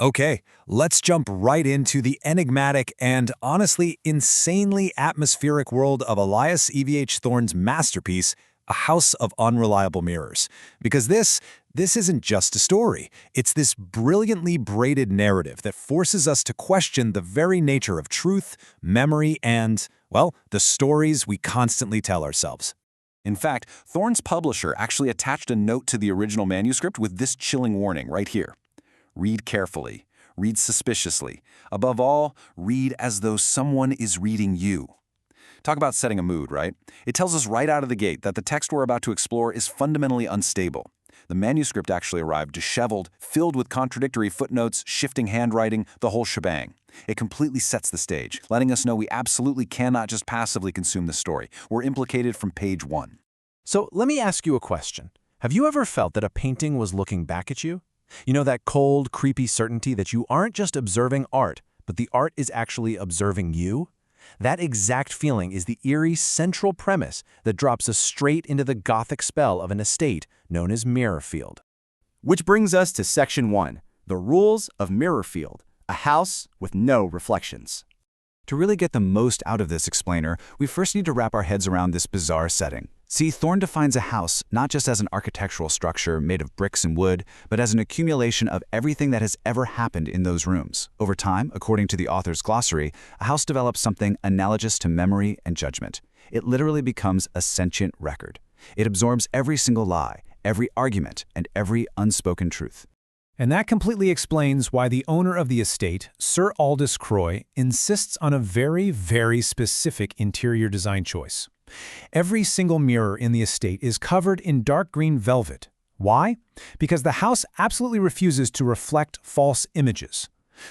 Okay, let's jump right into the enigmatic and honestly insanely atmospheric world of Elias EVH Thorne's masterpiece, A House of Unreliable Mirrors. Because this isn't just a story. It's this brilliantly braided narrative that forces us to question the very nature of truth, memory, and, well, the stories we constantly tell ourselves. In fact, Thorne's publisher actually attached a note to the original manuscript with this chilling warning right here. Read carefully. Read suspiciously. Above all, read as though someone is reading you. Talk about setting a mood, right? It tells us right out of the gate that the text we're about to explore is fundamentally unstable. The manuscript actually arrived disheveled, filled with contradictory footnotes, shifting handwriting, the whole shebang. It completely sets the stage, letting us know we absolutely cannot just passively consume the story. We're implicated from page 1. So let me ask you a question. Have you ever felt that a painting was looking back at you? You know, that cold, creepy certainty that you aren't just observing art, but the art is actually observing you? That exact feeling is the eerie central premise that drops us straight into the Gothic spell of an estate known as Mirrorfield. Which brings us to Section 1, the rules of Mirrorfield, a house with no reflections. To really get the most out of this explainer, we first need to wrap our heads around this bizarre setting. See, Thorne defines a house not just as an architectural structure made of bricks and wood, but as an accumulation of everything that has ever happened in those rooms. Over time, according to the author's glossary, a house develops something analogous to memory and judgment. It literally becomes a sentient record. It absorbs every single lie, every argument, and every unspoken truth. And that completely explains why the owner of the estate, Sir Aldous Croy, insists on a very, very specific interior design choice. Every single mirror in the estate is covered in dark green velvet. Why? Because the house absolutely refuses to reflect false images.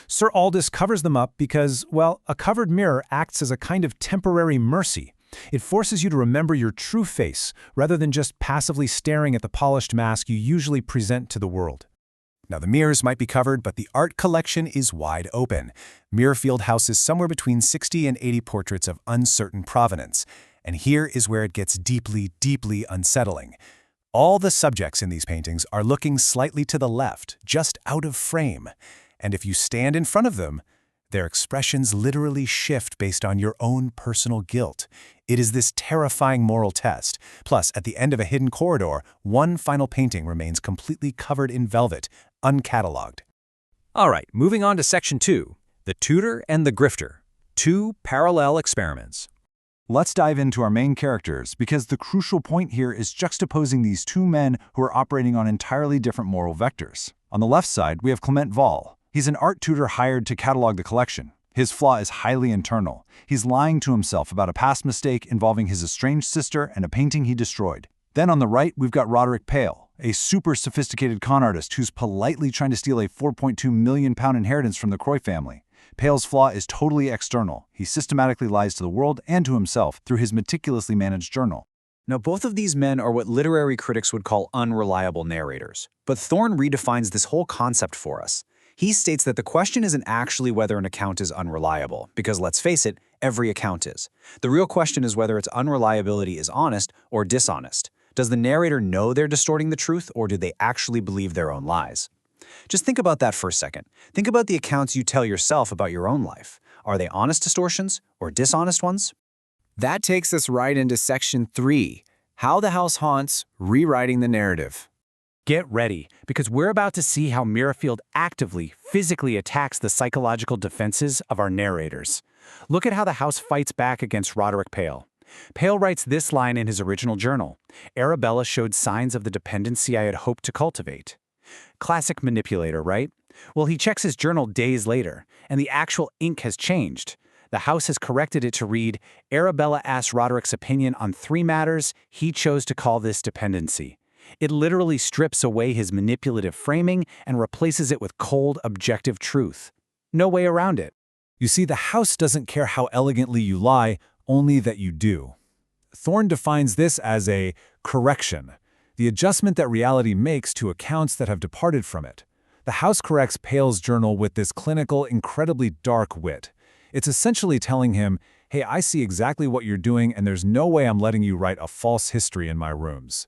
Sir Aldous covers them up because, well, a covered mirror acts as a kind of temporary mercy. It forces you to remember your true face, rather than just passively staring at the polished mask you usually present to the world. Now, the mirrors might be covered, but the art collection is wide open. Mirrorfield houses somewhere between 60 and 80 portraits of uncertain provenance. And here is where it gets deeply, deeply unsettling. All the subjects in these paintings are looking slightly to the left, just out of frame. And if you stand in front of them, their expressions literally shift based on your own personal guilt. It is this terrifying moral test. Plus, at the end of a hidden corridor, one final painting remains completely covered in velvet, uncatalogued. All right, moving on to Section 2, the tutor and the grifter. Two parallel experiments. Let's dive into our main characters, because the crucial point here is juxtaposing these two men who are operating on entirely different moral vectors. On the left side, we have Clement Vael. He's an art tutor hired to catalog the collection. His flaw is highly internal. He's lying to himself about a past mistake involving his estranged sister and a painting he destroyed. Then on the right, we've got Roderick Pale, a super sophisticated con artist who's politely trying to steal a £4.2 million inheritance from the Croy family. Pale's flaw is totally external. He systematically lies to the world and to himself through his meticulously managed journal. Now, both of these men are what literary critics would call unreliable narrators. But Thorne redefines this whole concept for us. He states that the question isn't actually whether an account is unreliable, because let's face it, every account is. The real question is whether its unreliability is honest or dishonest. Does the narrator know they're distorting the truth, or do they actually believe their own lies? Just think about that for a second. Think about the accounts you tell yourself about your own life. Are they honest distortions or dishonest ones? That takes us right into Section 3, How the House Haunts, Rewriting the Narrative. Get ready, because we're about to see how Mirrorfield actively, physically attacks the psychological defenses of our narrators. Look at how the house fights back against Roderick Pale. Pale writes this line in his original journal: "Arabella showed signs of the dependency I had hoped to cultivate." Classic manipulator, right? Well, he checks his journal days later, and the actual ink has changed. The house has corrected it to read, "Arabella asked Roderick's opinion on 3 matters. He chose to call this dependency." It literally strips away his manipulative framing and replaces it with cold, objective truth. No way around it. You see, the house doesn't care how elegantly you lie, only that you do. Thorne defines this as a correction, the adjustment that reality makes to accounts that have departed from it. The house corrects Pale's journal with this clinical, incredibly dark wit. It's essentially telling him, hey, I see exactly what you're doing, and there's no way I'm letting you write a false history in my rooms.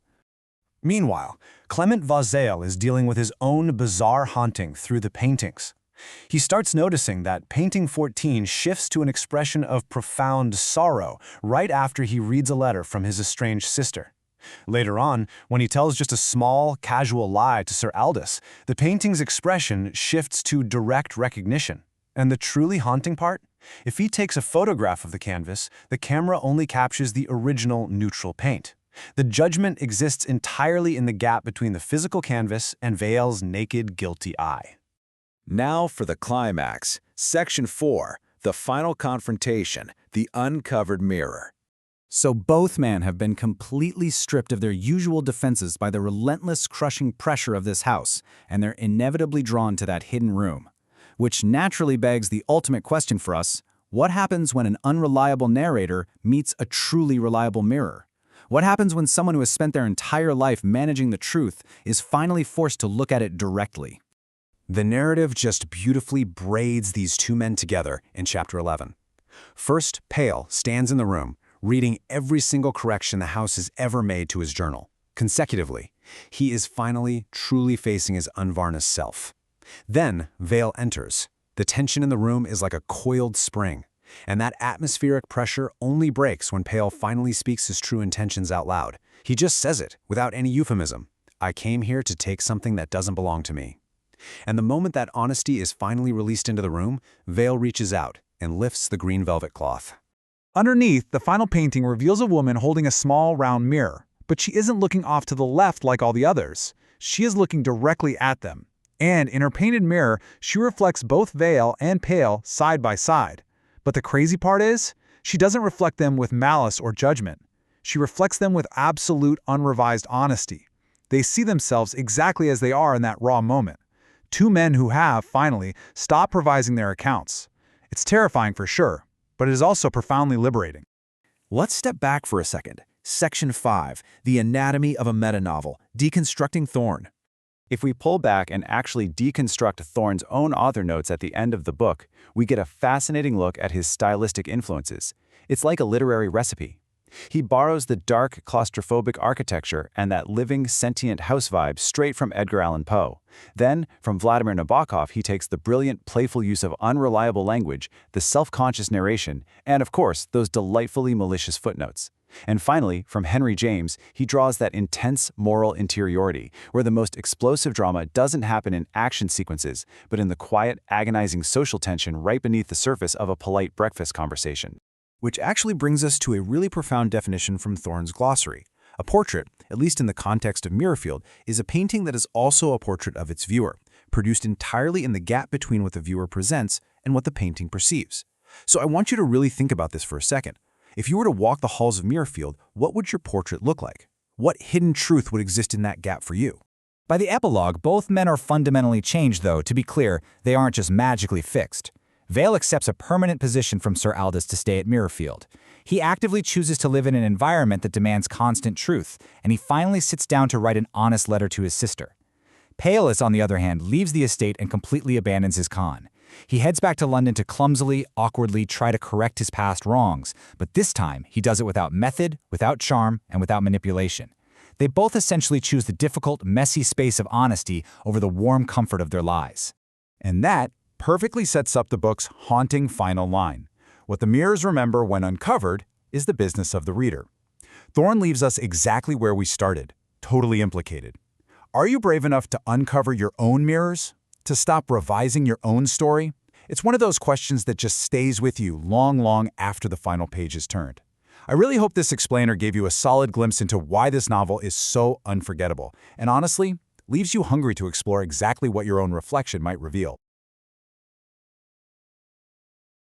Meanwhile, Clement Vael is dealing with his own bizarre haunting through the paintings. He starts noticing that painting 14 shifts to an expression of profound sorrow right after he reads a letter from his estranged sister. Later on, when he tells just a small, casual lie to Sir Aldous, the painting's expression shifts to direct recognition. And the truly haunting part? If he takes a photograph of the canvas, the camera only captures the original neutral paint. The judgment exists entirely in the gap between the physical canvas and Vael's naked, guilty eye. Now for the climax, Section 4, the final confrontation, the uncovered mirror. So both men have been completely stripped of their usual defenses by the relentless crushing pressure of this house, and they're inevitably drawn to that hidden room. Which naturally begs the ultimate question for us: what happens when an unreliable narrator meets a truly reliable mirror? What happens when someone who has spent their entire life managing the truth is finally forced to look at it directly? The narrative just beautifully braids these two men together in Chapter 11. First, Pale stands in the room, reading every single correction the house has ever made to his journal. Consecutively, he is finally truly facing his unvarnished self. Then, Vael enters. The tension in the room is like a coiled spring, and that atmospheric pressure only breaks when Pale finally speaks his true intentions out loud. He just says it, without any euphemism. I came here to take something that doesn't belong to me. And the moment that honesty is finally released into the room, Vael reaches out and lifts the green velvet cloth. Underneath, the final painting reveals a woman holding a small, round mirror, but she isn't looking off to the left like all the others. She is looking directly at them. And in her painted mirror, she reflects both Vael and Pale side by side. But the crazy part is, she doesn't reflect them with malice or judgment. She reflects them with absolute, unrevised honesty. They see themselves exactly as they are in that raw moment. Two men who have, finally, stopped revising their accounts. It's terrifying for sure, but it is also profoundly liberating. Let's step back for a second. Section 5, the anatomy of a meta-novel, deconstructing Thorne. If we pull back and actually deconstruct Thorne's own author notes at the end of the book, we get a fascinating look at his stylistic influences. It's like a literary recipe. He borrows the dark, claustrophobic architecture and that living, sentient house vibe straight from Edgar Allan Poe. Then, from Vladimir Nabokov, he takes the brilliant, playful use of unreliable language, the self-conscious narration, and of course, those delightfully malicious footnotes. And finally, from Henry James, he draws that intense moral interiority, where the most explosive drama doesn't happen in action sequences, but in the quiet, agonizing social tension right beneath the surface of a polite breakfast conversation. Which actually brings us to a really profound definition from Thorne's glossary. A portrait, at least in the context of Mirrorfield, is a painting that is also a portrait of its viewer, produced entirely in the gap between what the viewer presents and what the painting perceives. So I want you to really think about this for a second. If you were to walk the halls of Mirrorfield, what would your portrait look like? What hidden truth would exist in that gap for you? By the epilogue, both men are fundamentally changed, though. To be clear, they aren't just magically fixed. Vael accepts a permanent position from Sir Aldous to stay at Mirrorfield. He actively chooses to live in an environment that demands constant truth, and he finally sits down to write an honest letter to his sister. Pale, on the other hand, leaves the estate and completely abandons his con. He heads back to London to clumsily, awkwardly try to correct his past wrongs, but this time he does it without method, without charm, and without manipulation. They both essentially choose the difficult, messy space of honesty over the warm comfort of their lies. And that perfectly sets up the book's haunting final line. What the mirrors remember when uncovered is the business of the reader. Thorne leaves us exactly where we started, totally implicated. Are you brave enough to uncover your own mirrors? To stop revising your own story? It's one of those questions that just stays with you long after the final page is turned. I really hope this explainer gave you a solid glimpse into why this novel is so unforgettable, and honestly, leaves you hungry to explore exactly what your own reflection might reveal.